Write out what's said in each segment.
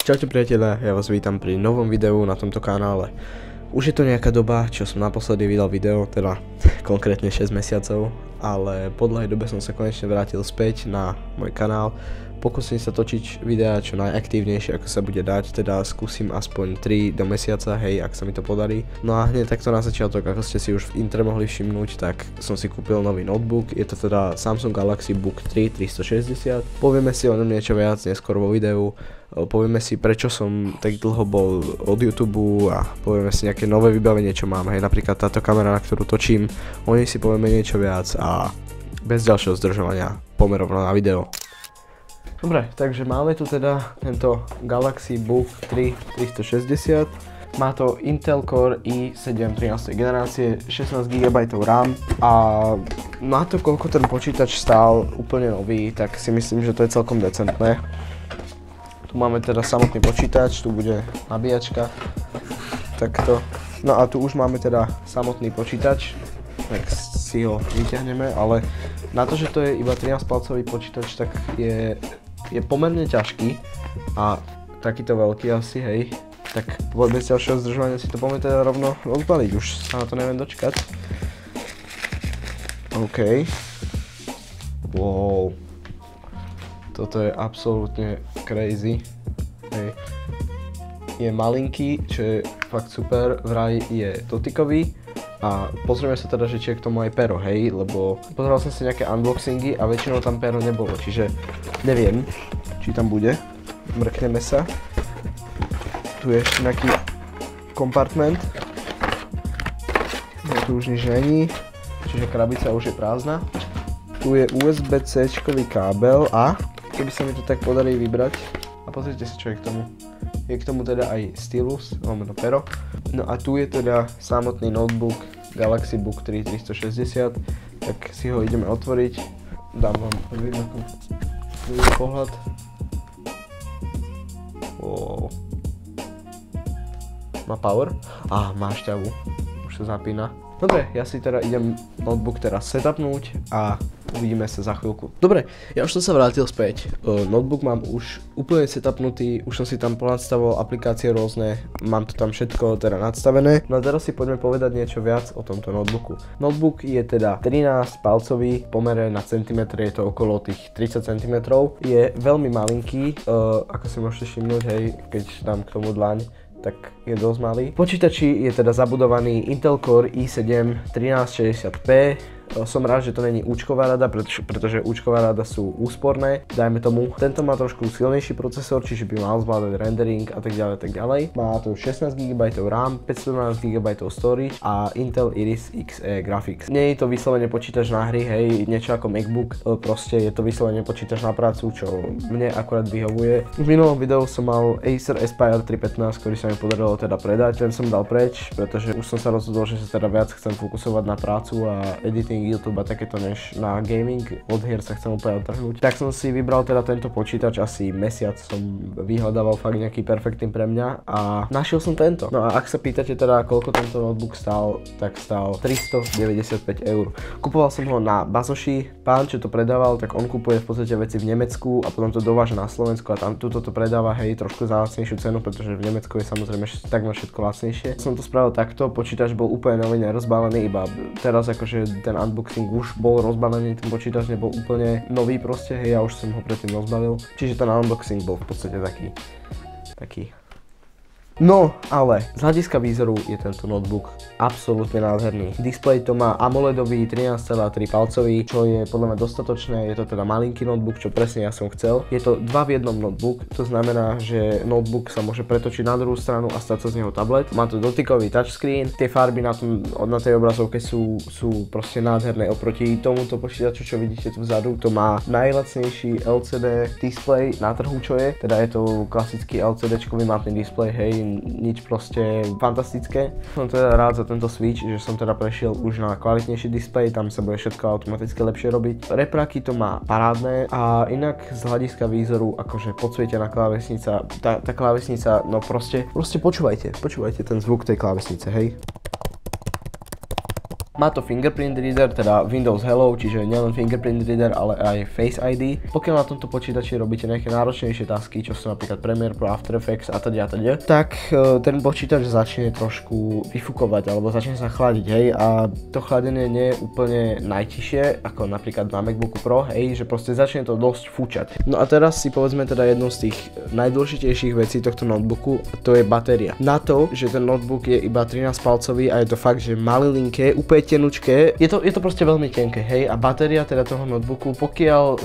Čaute priatelia, ja vás vítam pri novom videu na tomto kanále. Už je to nejaká doba, čo som naposledy vydal video, teda konkrétne 6 mesiacov, ale po dlhej dobe som sa konečne vrátil späť na môj kanál. Pokúsim sa točiť videá čo najaktívnejšie, ako sa bude dať, teda skúsim aspoň 3 do mesiaca, hej, ak sa mi to podarí. No a hneď takto na začiatok, ako ste si už v intre mohli všimnúť, tak som si kúpil nový notebook, je to teda Samsung Galaxy Book 3 360. Povieme si o ňom niečo viac neskôr vo videu, povieme si prečo som tak dlho bol od YouTube a povieme si nejaké nové vybavenie, čo mám, hej, napríklad táto kamera, na ktorú točím, o nej si povieme niečo viac a bez ďalšieho zdržovania poďme rovno na video. Dobre, takže máme tu teda tento Galaxy Book 3 360. Má to Intel Core i7 13. generácie, 16 GB RAM a na to, koľko ten počítač stál úplne nový, tak si myslím, že to je celkom decentné. Tu máme teda samotný počítač, tu bude nabíjačka, takto. No a tu už máme teda samotný počítač, tak si ho vyťahneme, ale na to, že to je iba 13-palcový počítač, tak je pomerne ťažký a takýto veľký asi, hej. Tak bez ďalšieho zdržovania si to poďme teda rovno odpaliť, už sa na to neviem dočkať. OK. Wow. Toto je absolútne crazy. Hej. Je malinký, čo je fakt super, vraj je dotykový. A pozrieme sa teda, že či je k tomu aj pero, hej, lebo pozeral som si nejaké unboxingy a väčšinou tam pero nebolo, čiže neviem, či tam bude. Mrkneme sa. Tu je ešte nejaký kompartment. No, tu už nič není, čiže krabica už je prázdna. Tu je USB-C-čkový kábel a keby sa mi to tak podarí vybrať, a pozrite si, čo je k tomu. Je k tomu teda aj stylus, alebo pero. No a tu je teda samotný notebook Galaxy Book 3 360, tak si ho ideme otvoriť. Dám vám prvý pohľad. Wow. Má power? Má šťavu. Už sa zapína. Dobre, ja si teda idem notebook teraz setupnúť a uvidíme sa za chvíľku. Dobre, ja už som sa vrátil späť. Notebook mám už úplne setupnutý, už som si tam ponadstavoval aplikácie rôzne, mám to tam všetko teda nadstavené. No a teraz si poďme povedať niečo viac o tomto notebooku. Notebook je teda 13 palcový, pomere na centimetre je to okolo tých 30 cm. Je veľmi malinký, ako si môžete všimnúť, hej, keď dám k tomu dlaň, tak je dosť malý. V počítači je teda zabudovaný Intel Core i7 1360p. Som rád, že to není účková rada, pretože účková rada sú úsporné, dajme tomu. Tento má trošku silnejší procesor, čiže by mal zvládať rendering a tak ďalej, Má tu 16 GB RAM, 512 GB storage a Intel Iris Xe graphics. Nie je to vyslovene počítač na hry, hej, niečo ako MacBook, proste je to vyslovene počítač na prácu, čo mne akurát vyhovuje. V minulom videu som mal Acer Aspire 315, ktorý sa mi podarilo teda predať, ten som dal preč, pretože už som sa rozhodol, že sa teda viac chcem fokusovať na prácu a editing YouTube a takéto než na gaming, od hier sa chcem úplne odtrhnúť. Tak som si vybral teda tento počítač, asi mesiac som vyhľadával fakt nejaký perfektný pre mňa a našiel som tento. No a ak sa pýtate teda koľko tento notebook stál, tak stál 395 €. Kupoval som ho na Bazoši, pán čo to predával, tak on kupuje v podstate veci v Nemecku a potom to dováža na Slovensku a tam tuto to predáva, hej, trošku za lacnejšiu cenu, pretože v Nemecku je samozrejme takmer všetko lacnejšie. Som to spravil takto, počítač bol úplne nový, nerozbalený, iba teraz akože ten unboxing už bol rozbalený, ten počítač nebol úplne nový proste, hej, ja už som ho predtým rozbalil, čiže ten unboxing bol v podstate taký. No, ale z hľadiska výzoru je tento notebook absolútne nádherný. Displej to má AMOLEDový 13,3 palcový, čo je podľa mňa dostatočné, je to teda malinký notebook, čo presne ja som chcel. Je to 2 v 1 notebook, to znamená, že notebook sa môže pretočiť na druhú stranu a stať sa z neho tablet. Má to dotykový touchscreen, tie farby na tej obrazovke sú proste nádherné oproti tomuto počítaču, čo vidíte tu vzadu. To má najlacnejší LCD displej na trhu, čo je, teda je to klasický LCD-čkový matný displej, hej, nič proste fantastické. Som teda rád za tento switch, že som teda prešiel už na kvalitnejší displej, tam sa bude všetko automaticky lepšie robiť. Repráky to má parádne a inak z hľadiska výzoru, akože podsvietená klávesnica, tá klávesnica, no proste počúvajte ten zvuk tej klávesnice, hej. Má to fingerprint reader, teda Windows Hello, čiže nielen fingerprint reader, ale aj Face ID. Pokiaľ na tomto počítači robíte nejaké náročnejšie tasky, čo sú napríklad Premiere Pro, After Effects a teda, tak ten počítač začne trošku vyfukovať alebo začne sa chladiť, hej, a to chladenie nie je úplne najtižšie, ako napríklad na MacBooku Pro, hej, že proste začne to dosť fúčať. No a teraz si povedzme teda jednu z tých najdôležitejších vecí tohto notebooku, to je batéria. Na to, že ten notebook je iba 13 palcový a je to fakt, že malilinké, úplne tenučké, je to proste veľmi tenké, hej, a batéria teda toho notebooku, pokiaľ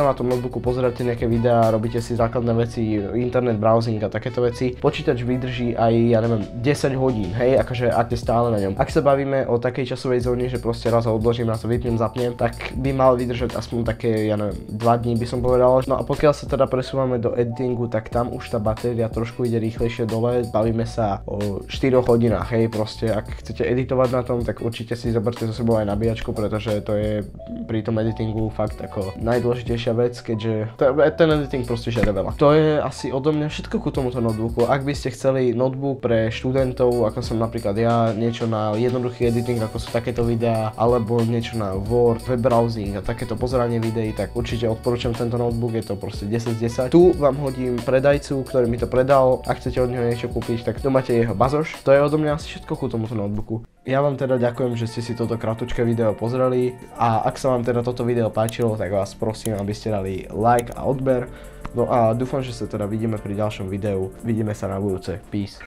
na tom notebooku pozeráte nejaké videá, robíte si základné veci, internet browsing a takéto veci, počítač vydrží aj, ja neviem, 10 hodín, hej, akože ak ste stále na ňom. Ak sa bavíme o takej časovej zóne, že proste raz ho odložím, raz ho vypnem, zapnem, tak by mal vydržať aspoň také, ja neviem, 2 dní by som povedal. No a pokiaľ sa teda presúvame do editingu, tak tam už tá batéria trošku ide rýchlejšie dole, bavíme sa o 4 hodinách, hej, proste ak chcete editovať na tom, tak určite si zoberte so sebou aj nabíjačku, pretože to je pri tom editingu fakt ako najdôležitejšia vec, keďže ten editing proste žiada veľa. To je asi odo mňa všetko ku tomuto notebooku. Ak by ste chceli notebook pre študentov, ako som napríklad ja, niečo na jednoduchý editing, ako sú takéto videá, alebo niečo na Word, web browsing a takéto pozeranie videí, tak určite odporúčam tento notebook, je to proste 10 z 10. Tu vám hodím predajcu, ktorý mi to predal. Ak chcete od neho niečo kúpiť, tak tu máte jeho bazoš. To je odo mňa asi všetko ku tomuto notebooku. Ja vám teda ďakujem, že ste si toto kratučké video pozreli a ak sa vám teda toto video páčilo, tak vás prosím, aby ste dali like a odber. No a dúfam, že sa teda vidíme pri ďalšom videu. Vidíme sa na budúce. Peace.